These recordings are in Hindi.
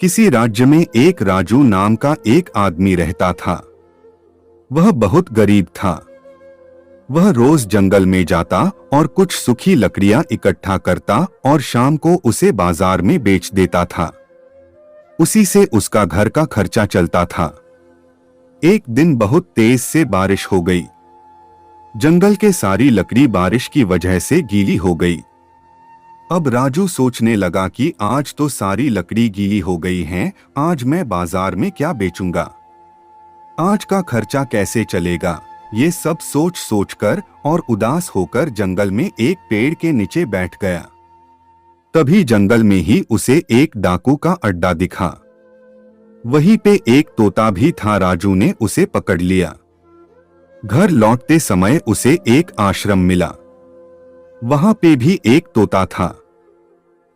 किसी राज्य में एक राजू नाम का एक आदमी रहता था। वह बहुत गरीब था। वह रोज जंगल में जाता और कुछ सूखी लकड़ियां इकट्ठा करता और शाम को उसे बाजार में बेच देता था। उसी से उसका घर का खर्चा चलता था। एक दिन बहुत तेज से बारिश हो गई। जंगल के सारी लकड़ी बारिश की वजह से गीली हो गई। अब राजू सोचने लगा कि आज तो सारी लकड़ी गीली हो गई है, आज मैं बाजार में क्या बेचूंगा, आज का खर्चा कैसे चलेगा। ये सब सोच सोचकर और उदास होकर जंगल में एक पेड़ के नीचे बैठ गया। तभी जंगल में ही उसे एक डाकू का अड्डा दिखा। वहीं पे एक तोता भी था। राजू ने उसे पकड़ लिया। घर लौटते समय उसे एक आश्रम मिला। वहां पे भी एक तोता था।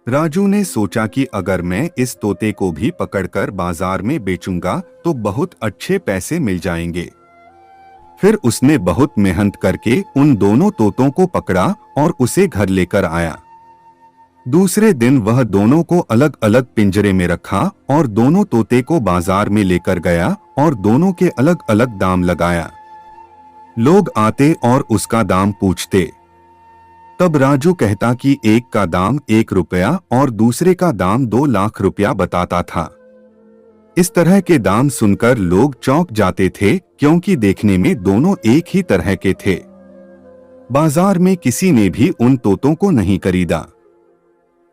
राजू ने सोचा कि अगर मैं इस तोते को भी पकड़कर बाजार में बेचूंगा तो बहुत अच्छे पैसे मिल जाएंगे। फिर उसने बहुत मेहनत करके उन दोनों तोतों को पकड़ा और उसे घर लेकर आया। दूसरे दिन वह दोनों को अलग अलग पिंजरे में रखा और दोनों तोते को बाजार में लेकर गया और दोनों के अलग अलग दाम लगाया। लोग आते और उसका दाम पूछते। तब राजू कहता कि एक का दाम 1 रुपया और दूसरे का दाम 2 लाख रुपया बताता था। इस तरह के दाम सुनकर लोग चौंक जाते थे, क्योंकि देखने में दोनों एक ही तरह के थे। बाजार में किसी ने भी उन तोतों को नहीं खरीदा।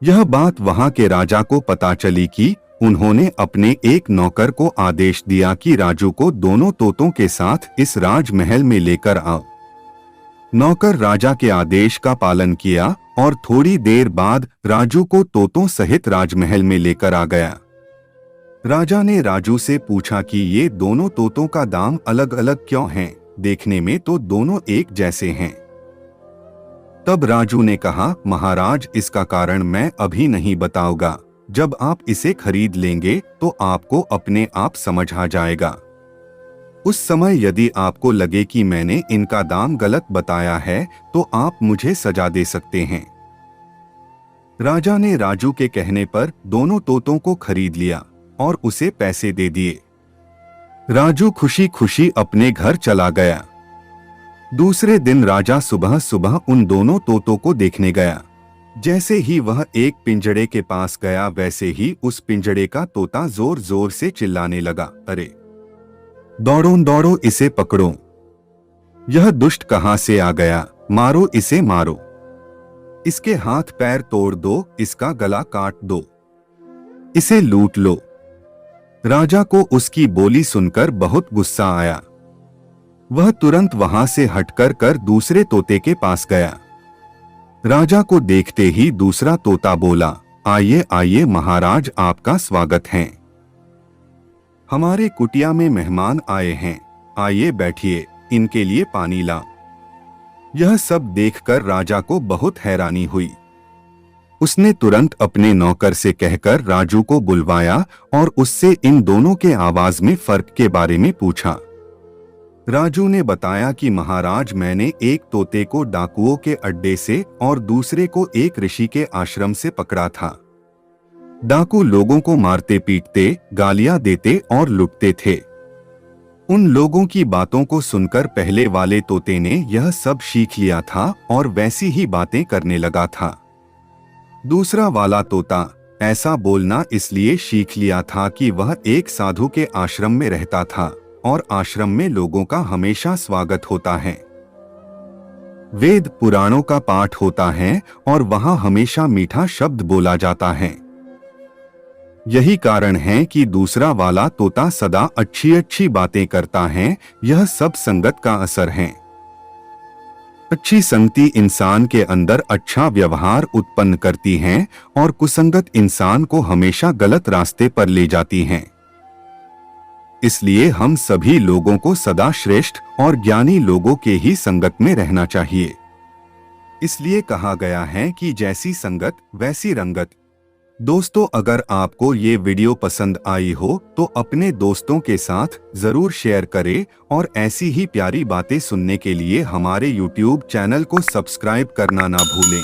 यह बात वहां के राजा को पता चली कि उन्होंने अपने एक नौकर को आदेश दिया कि राजू को दोनों तोतों के साथ इस राजमहल में लेकर आओ। नौकर राजा के आदेश का पालन किया और थोड़ी देर बाद राजू को तोतों सहित राजमहल में लेकर आ गया। राजा ने राजू से पूछा कि ये दोनों तोतों का दाम अलग अलग क्यों हैं? देखने में तो दोनों एक जैसे हैं। तब राजू ने कहा, महाराज, इसका कारण मैं अभी नहीं बताऊंगा। जब आप इसे खरीद लेंगे तो आपको अपने आप समझ आ जाएगा। उस समय यदि आपको लगे कि मैंने इनका दाम गलत बताया है तो आप मुझे सजा दे सकते हैं। राजा ने राजू के कहने पर दोनों तोतों को खरीद लिया और उसे पैसे दे दिए। राजू खुशी खुशी अपने घर चला गया। दूसरे दिन राजा सुबह सुबह उन दोनों तोतों को देखने गया। जैसे ही वह एक पिंजड़े के पास गया वैसे ही उस पिंजड़े का तोता जोर जोर से चिल्लाने लगा, अरे दौड़ो दौड़ो, इसे पकड़ो, यह दुष्ट कहां से आ गया, मारो इसे मारो, इसके हाथ पैर तोड़ दो, इसका गला काट दो, इसे लूट लो। राजा को उसकी बोली सुनकर बहुत गुस्सा आया। वह तुरंत वहां से हटकर दूसरे तोते के पास गया। राजा को देखते ही दूसरा तोता बोला, आइए आइए महाराज, आपका स्वागत है। हमारे कुटिया में मेहमान आए हैं, आइए बैठिए, इनके लिए पानी ला। यह सब देखकर राजा को बहुत हैरानी हुई। उसने तुरंत अपने नौकर से कहकर राजू को बुलवाया और उससे इन दोनों के आवाज में फर्क के बारे में पूछा। राजू ने बताया कि महाराज, मैंने एक तोते को डाकुओं के अड्डे से और दूसरे को एक ऋषि के आश्रम से पकड़ा था। डाकू लोगों को मारते पीटते, गालियां देते और लूटते थे। उन लोगों की बातों को सुनकर पहले वाले तोते ने यह सब सीख लिया था और वैसी ही बातें करने लगा था। दूसरा वाला तोता ऐसा बोलना इसलिए सीख लिया था कि वह एक साधु के आश्रम में रहता था और आश्रम में लोगों का हमेशा स्वागत होता है। वेद पुराणों का पाठ होता है और वहां हमेशा मीठा शब्द बोला जाता है। यही कारण है कि दूसरा वाला तोता सदा अच्छी अच्छी बातें करता है। यह सब संगत का असर है। अच्छी संगति इंसान के अंदर अच्छा व्यवहार उत्पन्न करती है और कुसंगत इंसान को हमेशा गलत रास्ते पर ले जाती है। इसलिए हम सभी लोगों को सदा श्रेष्ठ और ज्ञानी लोगों के ही संगत में रहना चाहिए। इसलिए कहा गया है कि जैसी संगत वैसी रंगत। दोस्तों, अगर आपको ये वीडियो पसंद आई हो तो अपने दोस्तों के साथ जरूर शेयर करें और ऐसी ही प्यारी बातें सुनने के लिए हमारे YouTube चैनल को सब्सक्राइब करना ना भूलें।